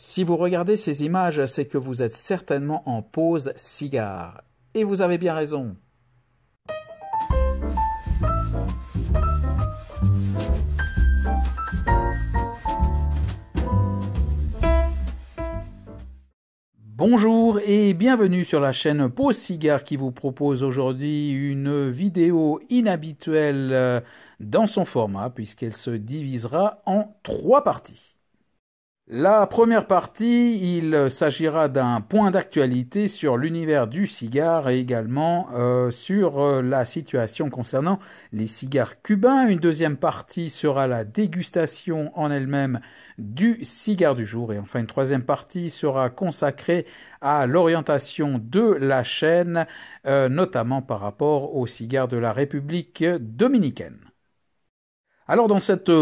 Si vous regardez ces images, c'est que vous êtes certainement en pause cigare. Et vous avez bien raison. Bonjour et bienvenue sur la chaîne Pause Cigare qui vous propose aujourd'hui une vidéo inhabituelle dans son format puisqu'elle se divisera en 3 parties. La première partie, il s'agira d'un point d'actualité sur l'univers du cigare et également sur la situation concernant les cigares cubains. Une deuxième partie sera la dégustation en elle-même du cigare du jour. Et enfin, une troisième partie sera consacrée à l'orientation de la chaîne, notamment par rapport aux cigares de la République dominicaine. Alors dans cette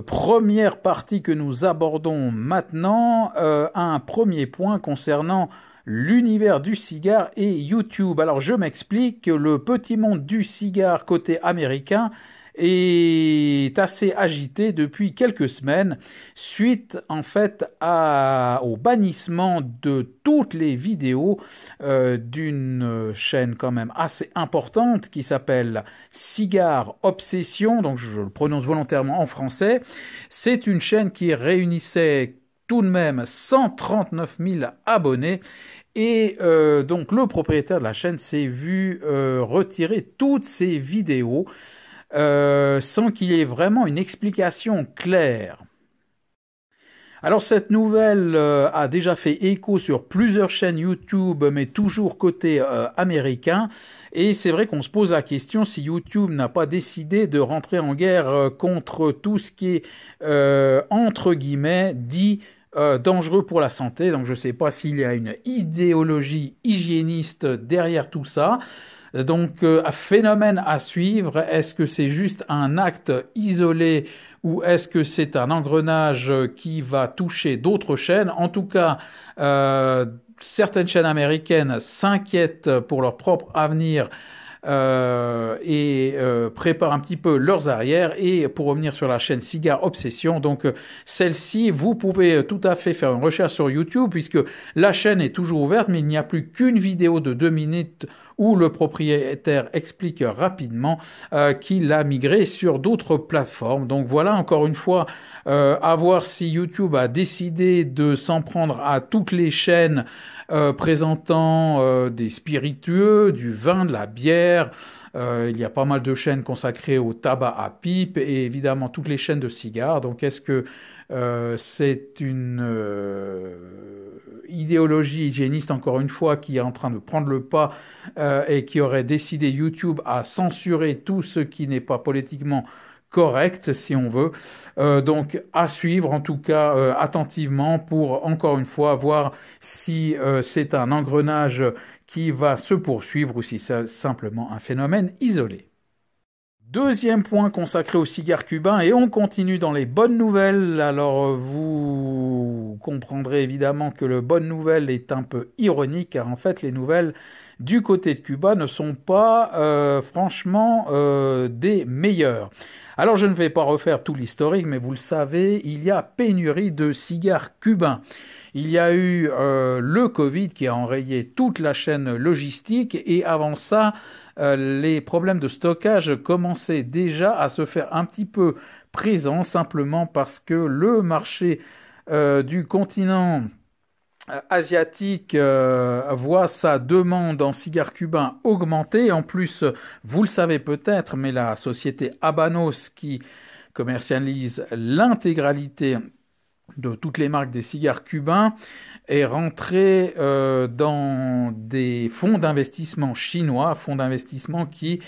première partie que nous abordons maintenant, un premier point concernant l'univers du cigare et YouTube. Alors je m'explique, le petit monde du cigare côté américain est assez agité depuis quelques semaines suite en fait au bannissement de toutes les vidéos d'une chaîne quand même assez importante qui s'appelle Cigar Obsession, donc je le prononce volontairement en français. C'est une chaîne qui réunissait tout de même 139 000 abonnés. Et donc le propriétaire de la chaîne s'est vu retirer toutes ces vidéos sans qu'il y ait vraiment une explication claire. Alors cette nouvelle a déjà fait écho sur plusieurs chaînes YouTube, mais toujours côté américain. Et c'est vrai qu'on se pose la question si YouTube n'a pas décidé de rentrer en guerre contre tout ce qui est, entre guillemets, dit dangereux pour la santé. Donc je ne sais pas s'il y a une idéologie hygiéniste derrière tout ça. Donc, un phénomène à suivre, est-ce que c'est juste un acte isolé ou est-ce que c'est un engrenage qui va toucher d'autres chaînes? En tout cas, certaines chaînes américaines s'inquiètent pour leur propre avenir et préparent un petit peu leurs arrières. Et pour revenir sur la chaîne Cigar Obsession, donc celle-ci, vous pouvez tout à fait faire une recherche sur YouTube puisque la chaîne est toujours ouverte, mais il n'y a plus qu'une vidéo de 2 minutes où le propriétaire explique rapidement qu'il a migré sur d'autres plateformes. Donc voilà, encore une fois, à voir si YouTube a décidé de s'en prendre à toutes les chaînes présentant des spiritueux, du vin, de la bière. Il y a pas mal de chaînes consacrées au tabac à pipe et évidemment toutes les chaînes de cigares. Donc est-ce que c'est une idéologie hygiéniste, encore une fois, qui est en train de prendre le pas et qui aurait décidé YouTube à censurer tout ce qui n'est pas politiquement correct, si on veut. Donc à suivre en tout cas attentivement pour encore une fois voir si c'est un engrenage qui va se poursuivre ou si c'est simplement un phénomène isolé. Deuxième point consacré au cigare cubain et on continue dans les bonnes nouvelles. Alors vous comprendrez évidemment que le bonne nouvelle est un peu ironique car en fait les nouvelles du côté de Cuba ne sont pas franchement des meilleures. Alors je ne vais pas refaire tout l'historique mais vous le savez, il y a pénurie de cigares cubains. Il y a eu le Covid qui a enrayé toute la chaîne logistique et avant ça, les problèmes de stockage commençaient déjà à se faire un petit peu présents simplement parce que le marché du continent asiatique voit sa demande en cigares cubains augmenter. En plus, vous le savez peut-être, mais la société Habanos qui commercialise l'intégralité de toutes les marques des cigares cubains est rentré dans des fonds d'investissement chinois, fonds d'investissement qui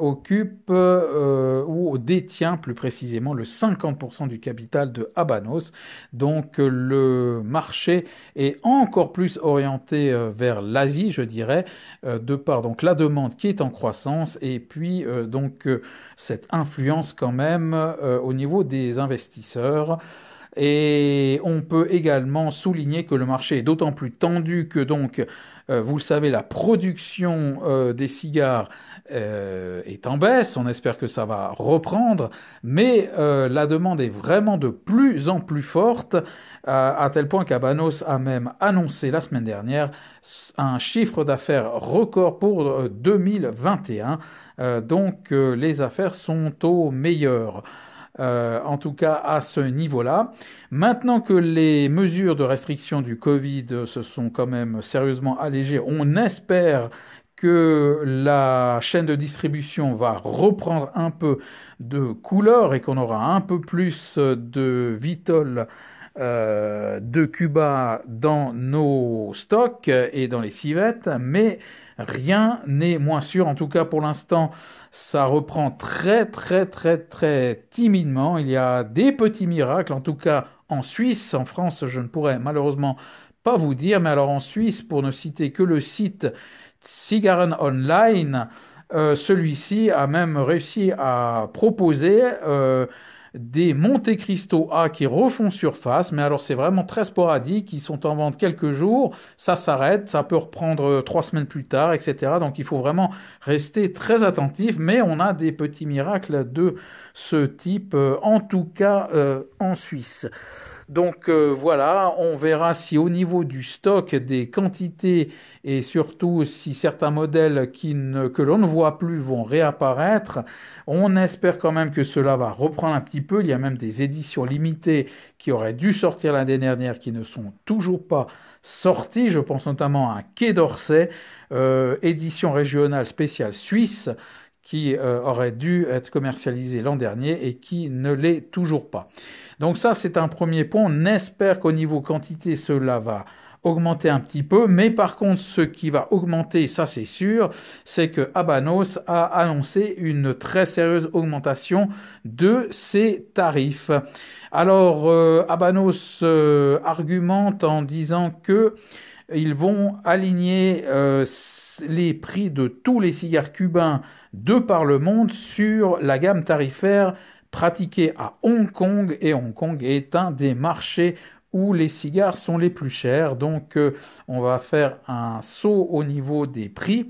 occupe ou détient plus précisément le 50% du capital de Habanos. Donc le marché est encore plus orienté vers l'Asie, je dirais, de par donc la demande qui est en croissance et puis cette influence quand même au niveau des investisseurs. Et on peut également souligner que le marché est d'autant plus tendu que donc, vous le savez, la production des cigares est en baisse. On espère que ça va reprendre, mais la demande est vraiment de plus en plus forte, à tel point qu'Habanos a même annoncé la semaine dernière un chiffre d'affaires record pour 2021. Donc les affaires sont au meilleur. En tout cas à ce niveau-là. Maintenant que les mesures de restriction du Covid se sont quand même sérieusement allégées, on espère que la chaîne de distribution va reprendre un peu de couleur et qu'on aura un peu plus de Vitol de Cuba dans nos stocks et dans les civettes, mais rien n'est moins sûr. En tout cas, pour l'instant, ça reprend très, très, très, très timidement. Il y a des petits miracles, en tout cas en Suisse. En France, je ne pourrais malheureusement pas vous dire, mais alors en Suisse, pour ne citer que le site Zigarren Online, celui-ci a même réussi à proposer des Monte Cristo A qui refont surface, mais alors c'est vraiment très sporadique, ils sont en vente quelques jours, ça s'arrête, ça peut reprendre 3 semaines plus tard, etc. Donc il faut vraiment rester très attentif, mais on a des petits miracles de ce type, en tout cas en Suisse. Donc voilà, on verra si au niveau du stock, des quantités et surtout si certains modèles que l'on ne voit plus vont réapparaître. On espère quand même que cela va reprendre un petit peu. Il y a même des éditions limitées qui auraient dû sortir l'année dernière qui ne sont toujours pas sorties. Je pense notamment à un Quai d'Orsay, édition régionale spéciale suisse, qui aurait dû être commercialisé l'an dernier et qui ne l'est toujours pas. Donc ça, c'est un premier point. On espère qu'au niveau quantité, cela va augmenter un petit peu. Mais par contre, ce qui va augmenter, ça c'est sûr, c'est que Habanos a annoncé une très sérieuse augmentation de ses tarifs. Alors, Habanos argumente en disant que ils vont aligner les prix de tous les cigares cubains de par le monde sur la gamme tarifaire pratiquée à Hong Kong. Et Hong Kong est un des marchés où les cigares sont les plus chers. Donc, on va faire un saut au niveau des prix.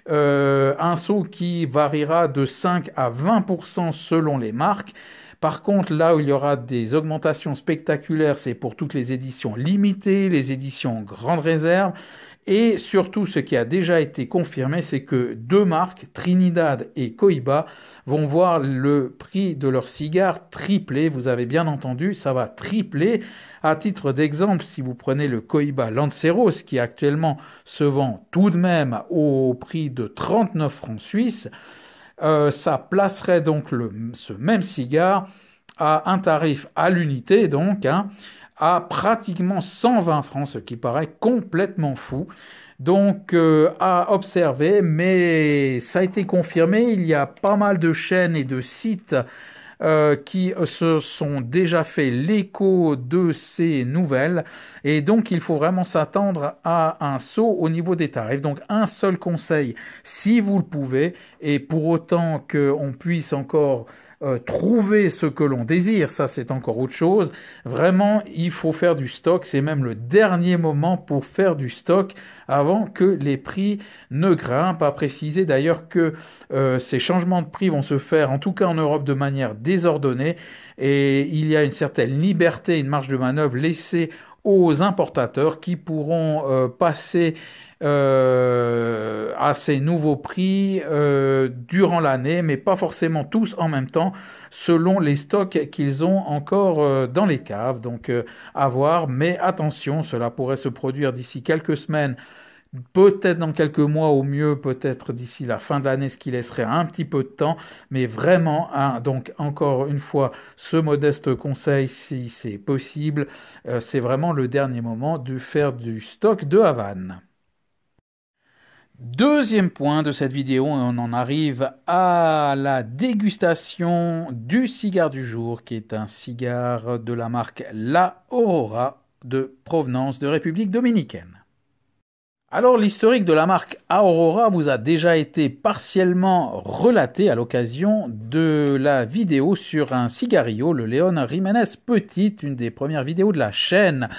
Un saut qui variera de 5 à 20% selon les marques. Par contre, là où il y aura des augmentations spectaculaires, c'est pour toutes les éditions limitées, les éditions grande réserve. Et surtout, ce qui a déjà été confirmé, c'est que 2 marques, Trinidad et Cohiba, vont voir le prix de leurs cigares tripler. Vous avez bien entendu, ça va tripler. À titre d'exemple, si vous prenez le Cohiba Lanceros, qui actuellement se vend tout de même au prix de 39 francs suisses, ça placerait donc ce même cigare à un tarif à l'unité, donc, à pratiquement 120 francs, ce qui paraît complètement fou. Donc, à observer, mais ça a été confirmé. Il y a pas mal de chaînes et de sites qui se sont déjà fait l'écho de ces nouvelles. Et donc, il faut vraiment s'attendre à un saut au niveau des tarifs. Donc, un seul conseil, si vous le pouvez, et pour autant qu'on puisse encore trouver ce que l'on désire, ça c'est encore autre chose. Vraiment, il faut faire du stock. C'est même le dernier moment pour faire du stock avant que les prix ne grimpent. À préciser d'ailleurs que ces changements de prix vont se faire, en tout cas en Europe, de manière désordonnée. Et il y a une certaine liberté, une marge de manœuvre laissée aux importateurs qui pourront passer à ces nouveaux prix durant l'année, mais pas forcément tous en même temps, selon les stocks qu'ils ont encore dans les caves. Donc à voir, mais attention, cela pourrait se produire d'ici quelques semaines, peut-être dans quelques mois au mieux, peut-être d'ici la fin de l'année, ce qui laisserait un petit peu de temps, mais vraiment, donc encore une fois, ce modeste conseil, si c'est possible, c'est vraiment le dernier moment de faire du stock de Havane. Deuxième point de cette vidéo, on en arrive à la dégustation du cigare du jour, qui est un cigare de la marque La Aurora de provenance de République dominicaine. Alors l'historique de la marque Aurora vous a déjà été partiellement relaté à l'occasion de la vidéo sur un cigarillo, le León Jiménez Petit, une des premières vidéos de la chaîne.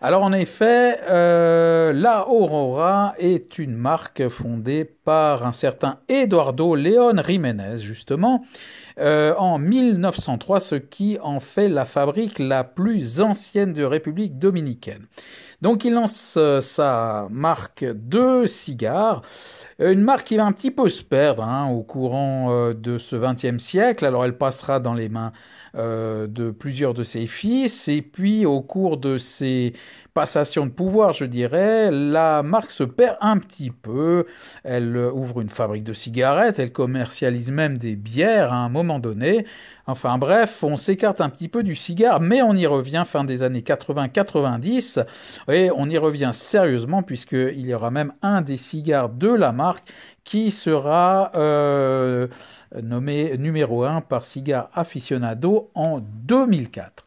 Alors en effet, la Aurora est une marque fondée par un certain Eduardo León Jiménez, justement, en 1903, ce qui en fait la fabrique la plus ancienne de République dominicaine. Donc il lance sa marque de cigares, une marque qui va un petit peu se perdre au courant de ce XXe siècle. Alors elle passera dans les mains de plusieurs de ses fils, et puis au cours de ses passations de pouvoir, je dirais, la marque se perd un petit peu. Elle ouvre une fabrique de cigarettes, elle commercialise même des bières à un moment donné. Enfin bref, on s'écarte un petit peu du cigare, mais on y revient fin des années 80-90, et on y revient sérieusement puisqu'il y aura même un des cigares de la marque qui sera nommé numéro 1 par Cigar Aficionado en 2004.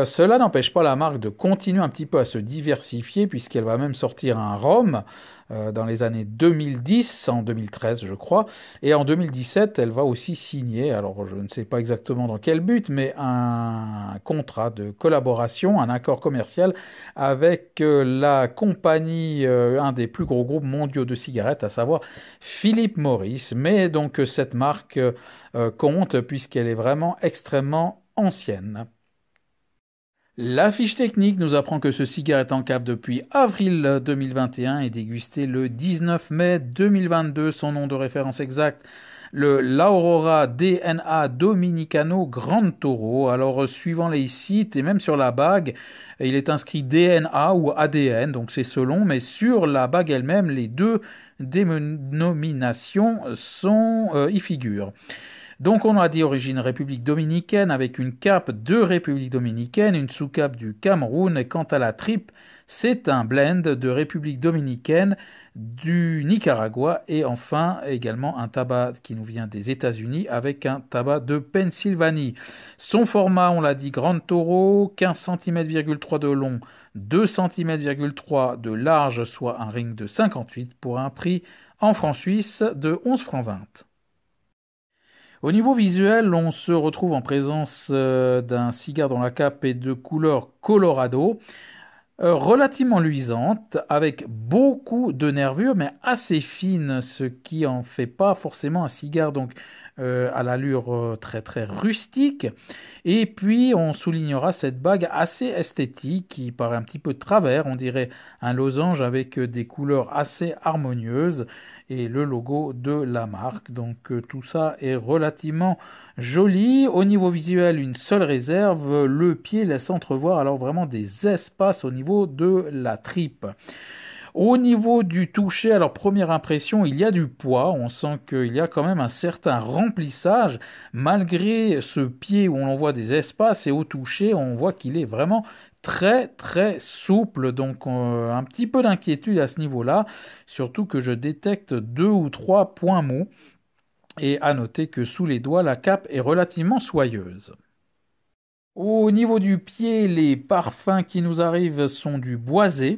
Cela n'empêche pas la marque de continuer un petit peu à se diversifier puisqu'elle va même sortir un rhum dans les années 2010, en 2013 je crois, et en 2017 elle va aussi signer, alors je ne sais pas exactement dans quel but, mais un contrat de collaboration, un accord commercial avec la compagnie, un des plus gros groupes mondiaux de cigarettes, à savoir Philip Morris. Mais donc cette marque compte puisqu'elle est vraiment extrêmement ancienne. La fiche technique nous apprend que ce cigare est en cave depuis avril 2021 et dégusté le 19 mai 2022. Son nom de référence exact, le l'Aurora DNA Dominicano Grand Toro. Alors, suivant les sites et même sur la bague, il est inscrit DNA ou ADN, donc c'est selon, mais sur la bague elle-même, les deux dénominations y figurent. Donc on a dit origine République dominicaine avec une cape de République dominicaine, une sous-cape du Cameroun, et quant à la tripe, c'est un blend de République dominicaine, du Nicaragua et enfin également un tabac qui nous vient des États-Unis avec un tabac de Pennsylvanie. Son format, on l'a dit, Grand Toro, 15 cm,3 de long, 2 cm,3 de large, soit un ring de 58 pour un prix en francs suisses de 11 francs 20. Au niveau visuel, on se retrouve en présence d'un cigare dont la cape est de couleur Colorado, relativement luisante, avec beaucoup de nervures, mais assez fine, ce qui en fait pas forcément un cigare donc à l'allure très très rustique. Et puis on soulignera cette bague assez esthétique qui paraît un petit peu de travers, on dirait un losange avec des couleurs assez harmonieuses et le logo de la marque. Donc tout ça est relativement joli. Au niveau visuel, une seule réserve, le pied laisse entrevoir alors vraiment des espaces au niveau de la tripe. Au niveau du toucher, alors première impression, il y a du poids, on sent qu'il y a quand même un certain remplissage, malgré ce pied où on voit des espaces, et au toucher, on voit qu'il est vraiment très très souple, donc un petit peu d'inquiétude à ce niveau-là, surtout que je détecte 2 ou 3 points mous, et à noter que sous les doigts, la cape est relativement soyeuse. Au niveau du pied, les parfums qui nous arrivent sont du boisé,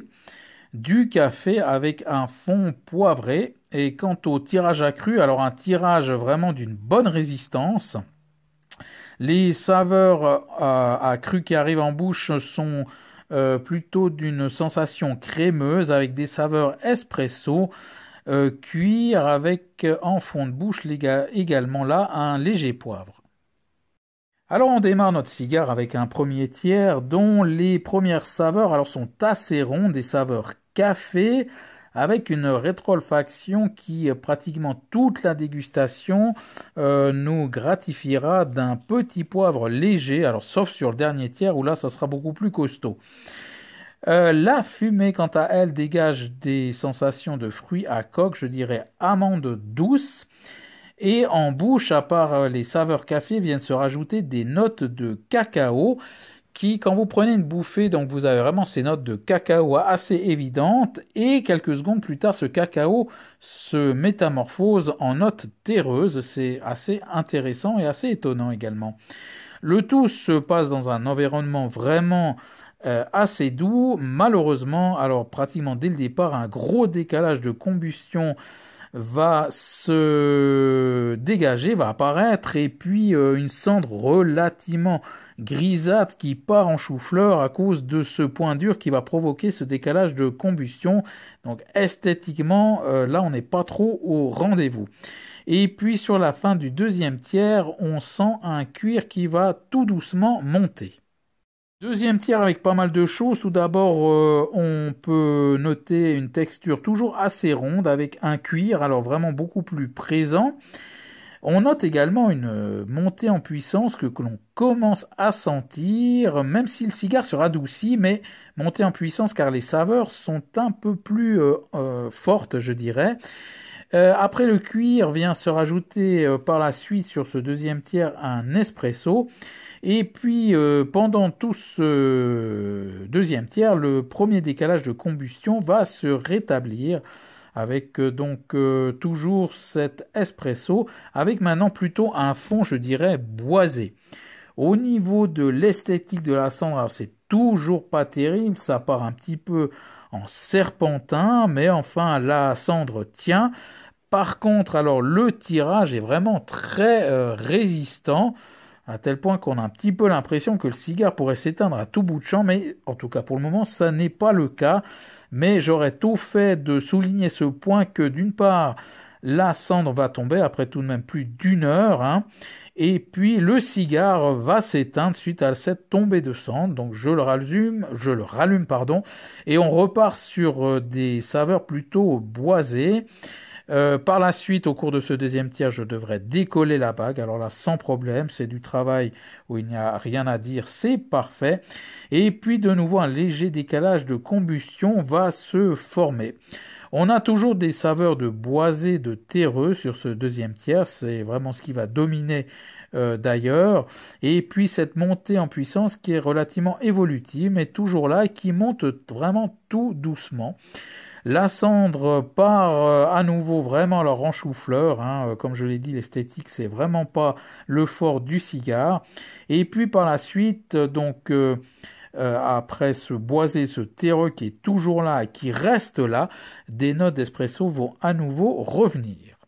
du café avec un fond poivré. Et quant au tirage accru, alors un tirage vraiment d'une bonne résistance. Les saveurs accrues qui arrivent en bouche sont plutôt d'une sensation crémeuse avec des saveurs espresso, cuir avec en fond de bouche également là un léger poivre. Alors on démarre notre cigare avec un premier tiers dont les premières saveurs alors sont assez rondes, des saveurs café avec une rétro-olfaction qui pratiquement toute la dégustation nous gratifiera d'un petit poivre léger, alors sauf sur le dernier tiers où là ça sera beaucoup plus costaud. La fumée quant à elle dégage des sensations de fruits à coque, je dirais amandes douces. Et en bouche, à part les saveurs café, viennent se rajouter des notes de cacao qui, quand vous prenez une bouffée, donc vous avez vraiment ces notes de cacao assez évidentes, et quelques secondes plus tard, ce cacao se métamorphose en notes terreuses. C'est assez intéressant et assez étonnant également. Le tout se passe dans un environnement vraiment assez doux. Malheureusement, alors pratiquement dès le départ, un gros décalage de combustion va se dégager, va apparaître, et puis une cendre relativement grisâtre qui part en chou-fleur à cause de ce point dur qui va provoquer ce décalage de combustion. Donc esthétiquement, là on n'est pas trop au rendez-vous. Et puis sur la fin du deuxième tiers, on sent un cuir qui va tout doucement monter. Deuxième tiers avec pas mal de choses. Tout d'abord, on peut noter une texture toujours assez ronde avec un cuir, alors vraiment beaucoup plus présent. On note également une montée en puissance que l'on commence à sentir, même si le cigare se radoucit, mais montée en puissance car les saveurs sont un peu plus fortes, je dirais. Après le cuir vient se rajouter par la suite sur ce deuxième tiers un espresso. Et puis pendant tout ce deuxième tiers, le premier décalage de combustion va se rétablir avec toujours cet espresso, avec maintenant plutôt un fond, je dirais, boisé. Au niveau de l'esthétique de la cendre, alors c'est toujours pas terrible, ça part un petit peu en serpentin, mais enfin la cendre tient. Par contre, alors le tirage est vraiment très résistant, à tel point qu'on a un petit peu l'impression que le cigare pourrait s'éteindre à tout bout de champ, mais en tout cas pour le moment, ça n'est pas le cas. Mais j'aurais tout fait de souligner ce point que d'une part, la cendre va tomber après tout de même plus d'une heure, hein, et puis le cigare va s'éteindre suite à cette tombée de cendre. Donc je le rallume, et on repart sur des saveurs plutôt boisées. Par la suite, au cours de ce deuxième tiers, je devrais décoller la bague. Alors là, sans problème, c'est du travail où il n'y a rien à dire, c'est parfait. Et puis, de nouveau, un léger décalage de combustion va se former. On a toujours des saveurs de boisé, de terreux sur ce deuxième tiers. C'est vraiment ce qui va dominer d'ailleurs. Et puis, cette montée en puissance qui est relativement évolutive, mais toujours là et qui monte vraiment tout doucement. La cendre part à nouveau vraiment alors en chou-fleur, hein, comme je l'ai dit, l'esthétique c'est vraiment pas le fort du cigare. Et puis par la suite, après ce boisé, ce terreux qui est toujours là et qui reste là, des notes d'espresso vont à nouveau revenir.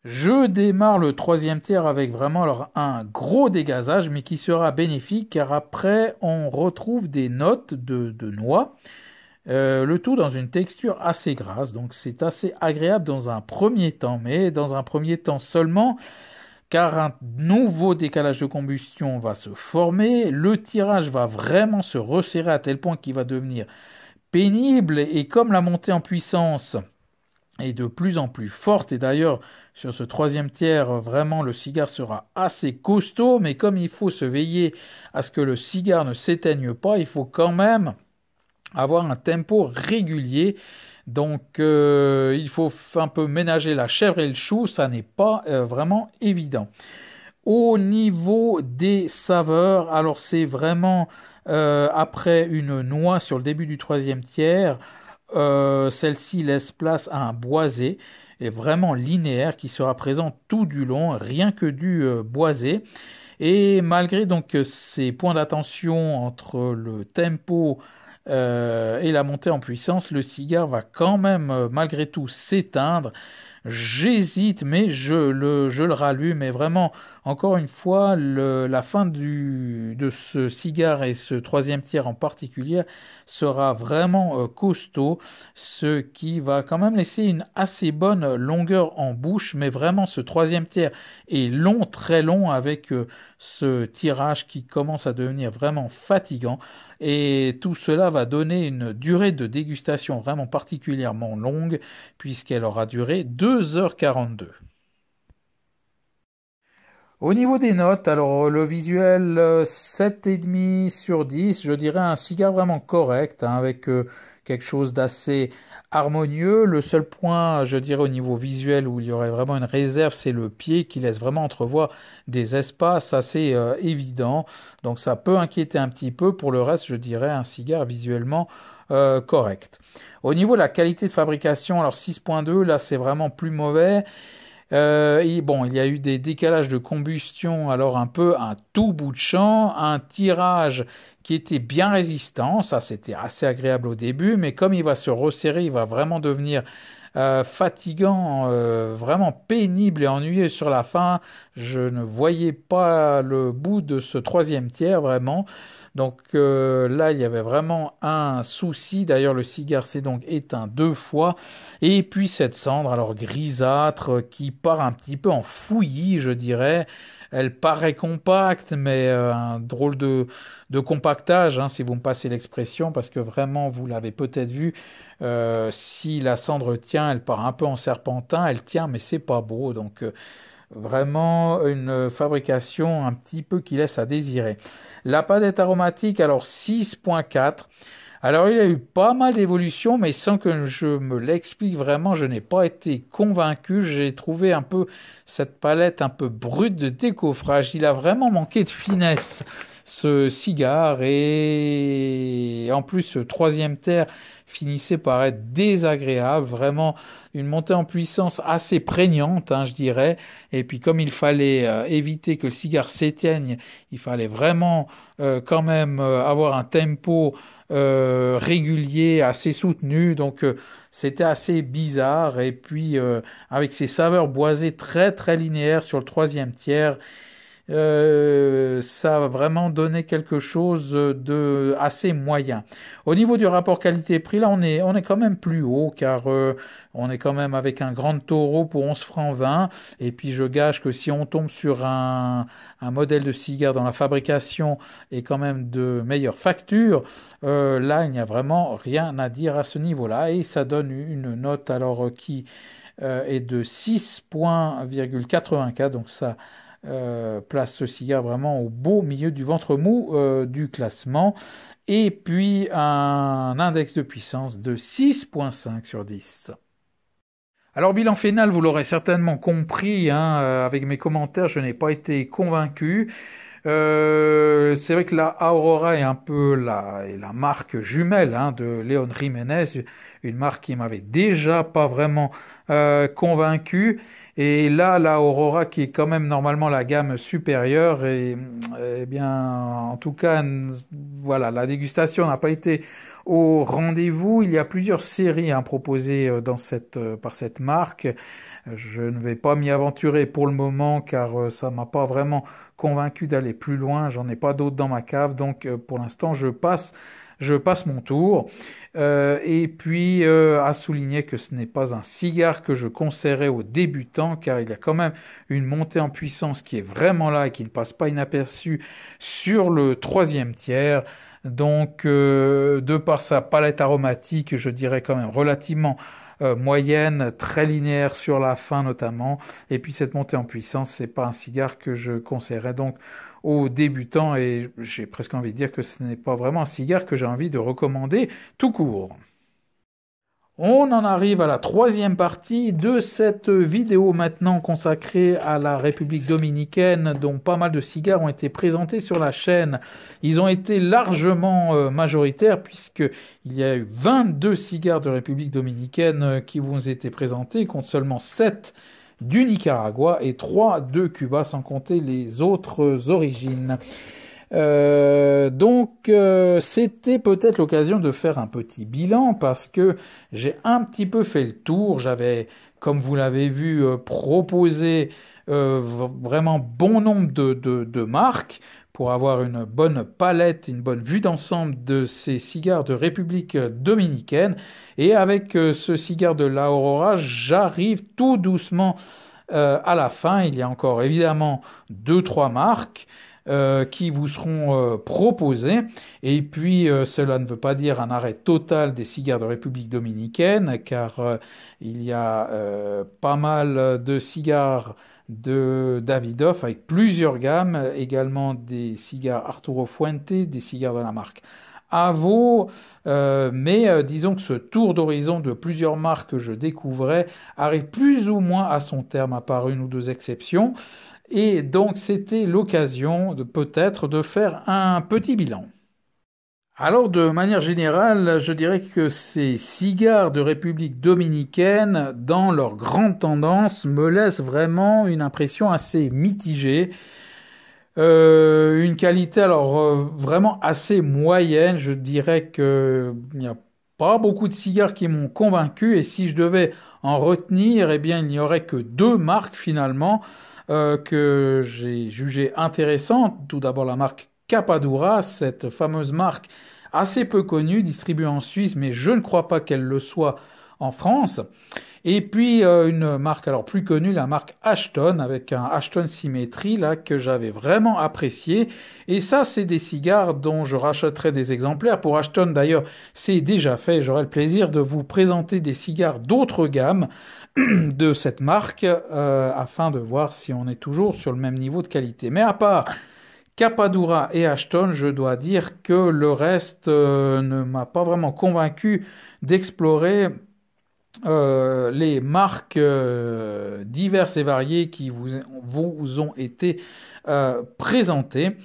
Je démarre le troisième tiers avec vraiment alors un gros dégazage, mais qui sera bénéfique car après on retrouve des notes de noix. Le tout dans une texture assez grasse, donc c'est assez agréable dans un premier temps, mais dans un premier temps seulement, car un nouveau décalage de combustion va se former, le tirage va vraiment se resserrer à tel point qu'il va devenir pénible, et comme la montée en puissance est de plus en plus forte, et d'ailleurs sur ce troisième tiers, vraiment le cigare sera assez costaud, mais comme il faut se veiller à ce que le cigare ne s'éteigne pas, il faut quand même avoir un tempo régulier. Donc il faut un peu ménager la chèvre et le chou, ça n'est pas vraiment évident. Au niveau des saveurs, alors c'est vraiment après une noix sur le début du troisième tiers, celle-ci laisse place à un boisé, et vraiment linéaire, qui sera présent tout du long, rien que du boisé. Et malgré donc ces points d'attention entre le tempo et la montée en puissance, le cigare va quand même malgré tout s'éteindre. J'hésite, mais je le rallume. Et vraiment, encore une fois, la fin de ce cigare et ce troisième tiers en particulier sera vraiment costaud, ce qui va quand même laisser une assez bonne longueur en bouche. Mais vraiment, ce troisième tiers est long, très long, avec ce tirage qui commence à devenir vraiment fatigant. Et tout cela va donner une durée de dégustation vraiment particulièrement longue, puisqu'elle aura duré 2h42. Au niveau des notes, alors le visuel 7,5 sur 10, je dirais un cigare vraiment correct, hein, avec quelque chose d'assez harmonieux. Le seul point, je dirais, au niveau visuel où il y aurait vraiment une réserve, c'est le pied qui laisse vraiment entrevoir des espaces assez évidents. Donc ça peut inquiéter un petit peu. Pour le reste, je dirais un cigare visuellement correct. Au niveau de la qualité de fabrication, alors 6.2, là c'est vraiment plus mauvais. Bon, il y a eu des décalages de combustion, alors un peu un tout bout de champ, un tirage qui était bien résistant, ça c'était assez agréable au début, mais comme il va se resserrer, il va vraiment devenir fatigant, vraiment pénible et ennuyeux sur la fin. Je ne voyais pas le bout de ce troisième tiers vraiment. Donc là, il y avait vraiment un souci. D'ailleurs, le cigare s'est donc éteint 2 fois. Et puis cette cendre, alors grisâtre, qui part un petit peu en fouillis, je dirais. Elle paraît compacte, mais un drôle de compactage, hein, si vous me passez l'expression, parce que vraiment, vous l'avez peut-être vu, si la cendre tient, elle part un peu en serpentin, elle tient, mais c'est pas beau. Donc vraiment une fabrication un petit peu qui laisse à désirer. La palette aromatique, alors 6.4. Alors il y a eu pas mal d'évolutions, mais sans que je me l'explique vraiment, je n'ai pas été convaincu. J'ai trouvé un peu cette palette un peu brute de décoffrage. Il a vraiment manqué de finesse, ce cigare, et en plus ce troisième terre finissait par être désagréable, vraiment une montée en puissance assez prégnante, hein, je dirais. Et puis comme il fallait éviter que le cigare s'éteigne, il fallait vraiment quand même avoir un tempo régulier, assez soutenu. Donc c'était assez bizarre. Et puis avec ces saveurs boisées très très linéaires sur le troisième tiers, ça va vraiment donner quelque chose de assez moyen. Au niveau du rapport qualité-prix, là, on est quand même plus haut, car on est quand même avec un grand taureau pour 11 francs 20. Et puis, je gage que si on tombe sur un modèle de cigare dont la fabrication est quand même de meilleure facture, là, il n'y a vraiment rien à dire à ce niveau-là. Et ça donne une note, alors, qui est de 6,84. Donc, ça place ce cigare vraiment au beau milieu du ventre mou du classement. Et puis un index de puissance de 6,5 sur 10. Alors bilan final, vous l'aurez certainement compris, hein, avec mes commentaires, je n'ai pas été convaincu. C'est vrai que la Aurora est un peu la marque jumelle, hein, de Léon Jiménez, une marque qui m'avait déjà pas vraiment convaincu. Et là, la Aurora, qui est quand même normalement la gamme supérieure, et eh bien, en tout cas, voilà, la dégustation n'a pas été au rendez-vous. Il y a plusieurs séries, hein, proposées par cette marque. Je ne vais pas m'y aventurer pour le moment, car ça m'a pas vraiment convaincu d'aller plus loin. J'en ai pas d'autres dans ma cave, donc pour l'instant, je passe mon tour. Et puis, à souligner que ce n'est pas un cigare que je conseillerais aux débutants, car il y a quand même une montée en puissance qui est vraiment là et qui ne passe pas inaperçue sur le troisième tiers. Donc, de par sa palette aromatique, je dirais quand même relativement moyenne, très linéaire sur la fin notamment. Et puis cette montée en puissance, c'est pas un cigare que je conseillerais donc aux débutants, et j'ai presque envie de dire que ce n'est pas vraiment un cigare que j'ai envie de recommander tout court. On en arrive à la troisième partie de cette vidéo maintenant consacrée à la République dominicaine, dont pas mal de cigares ont été présentés sur la chaîne. Ils ont été largement majoritaires, puisqu'il y a eu 22 cigares de République dominicaine qui vous ont été présentés, contre seulement 7 du Nicaragua et 3 de Cuba, sans compter les autres origines. Donc c'était peut-être l'occasion de faire un petit bilan, parce que j'ai un petit peu fait le tour. J'avais, comme vous l'avez vu, proposé vraiment bon nombre de marques pour avoir une bonne palette, une bonne vue d'ensemble de ces cigares de République dominicaine. Et avec ce cigare de la Aurora, j'arrive tout doucement à la fin. Il y a encore évidemment 2-3 marques qui vous seront proposées. Et puis, cela ne veut pas dire un arrêt total des cigares de République dominicaine, car il y a pas mal de cigares de Davidoff avec plusieurs gammes, également des cigares Arturo Fuente, des cigares de la marque Avo, mais disons que ce tour d'horizon de plusieurs marques que je découvrais arrive plus ou moins à son terme, à part une ou deux exceptions. Et donc c'était l'occasion de peut-être de faire un petit bilan. Alors, de manière générale, je dirais que ces cigares de République dominicaine, dans leur grande tendance, me laissent vraiment une impression assez mitigée. Une qualité alors vraiment assez moyenne. Je dirais que il n'y a pas beaucoup de cigares qui m'ont convaincu. Et si je devais en retenir, eh bien, il n'y aurait que deux marques finalement que j'ai jugées intéressantes. Tout d'abord la marque Capadura, cette fameuse marque assez peu connue, distribuée en Suisse, mais je ne crois pas qu'elle le soit en France. Et puis une marque alors plus connue, la marque Ashton, avec un Ashton Symétrie là que j'avais vraiment apprécié. Et ça, c'est des cigares dont je rachèterai des exemplaires. Pour Ashton d'ailleurs, c'est déjà fait. J'aurai le plaisir de vous présenter des cigares d'autres gammes de cette marque afin de voir si on est toujours sur le même niveau de qualité. Mais à part Capadura et Ashton, je dois dire que le reste ne m'a pas vraiment convaincu d'explorer les marques diverses et variées qui vous ont été présentées.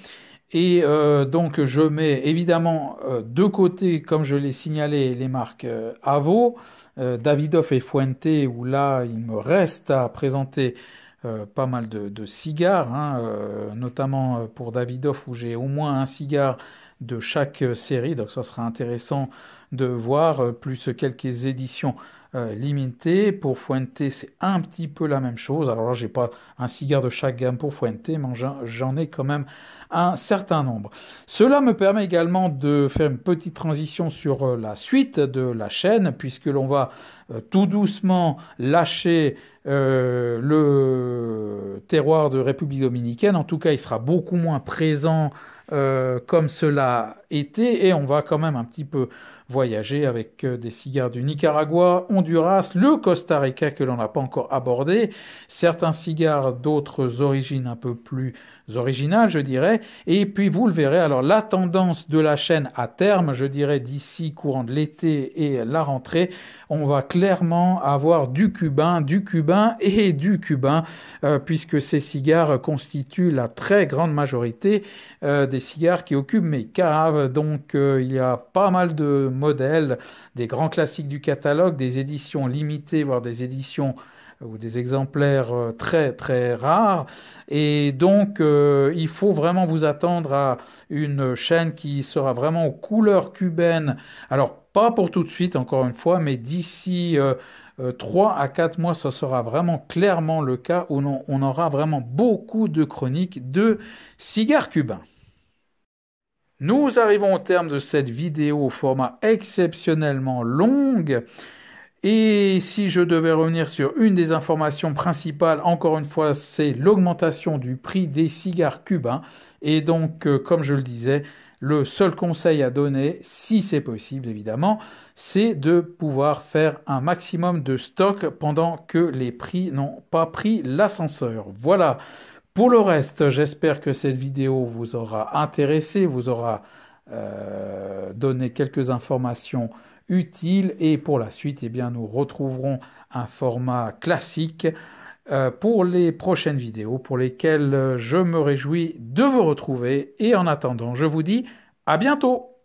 Et donc je mets évidemment de côté, comme je l'ai signalé, les marques Avo, Davidoff et Fuente, où là il me reste à présenter pas mal de cigares, hein, notamment pour Davidoff où j'ai au moins un cigare de chaque série, donc ça sera intéressant de voir, plus quelques éditions limitées. Pour Fuente, c'est un petit peu la même chose. Alors là, j'ai pas un cigare de chaque gamme pour Fuente, mais j'en ai quand même un certain nombre. Cela me permet également de faire une petite transition sur la suite de la chaîne, puisque l'on va tout doucement lâcher le terroir de République dominicaine. En tout cas, il sera beaucoup moins présent comme cela était, et on va quand même un petit peu voyager avec des cigares du Nicaragua, Honduras, le Costa Rica que l'on n'a pas encore abordé, certains cigares d'autres origines un peu plus originales, je dirais, et puis vous le verrez, alors la tendance de la chaîne à terme, je dirais d'ici courant de l'été et la rentrée, on va clairement avoir du cubain et du cubain, puisque ces cigares constituent la très grande majorité des cigares qui occupent mes caves. Donc il y a pas mal de modèles, des grands classiques du catalogue, des éditions limitées, voire des éditions ou des exemplaires très très rares. Et donc il faut vraiment vous attendre à une chaîne qui sera vraiment aux couleurs cubaines. Alors pas pour tout de suite, encore une fois, mais d'ici 3 à 4 mois, ça sera vraiment clairement le cas où on aura vraiment beaucoup de chroniques de cigares cubains. Nous arrivons au terme de cette vidéo au format exceptionnellement longue. Et si je devais revenir sur une des informations principales, encore une fois, c'est l'augmentation du prix des cigares cubains. Et donc, comme je le disais, le seul conseil à donner, si c'est possible évidemment, c'est de pouvoir faire un maximum de stock pendant que les prix n'ont pas pris l'ascenseur. Voilà. Pour le reste, j'espère que cette vidéo vous aura intéressé, vous aura donné quelques informations utiles, et pour la suite, eh bien, nous retrouverons un format classique pour les prochaines vidéos pour lesquelles je me réjouis de vous retrouver, et en attendant, je vous dis à bientôt.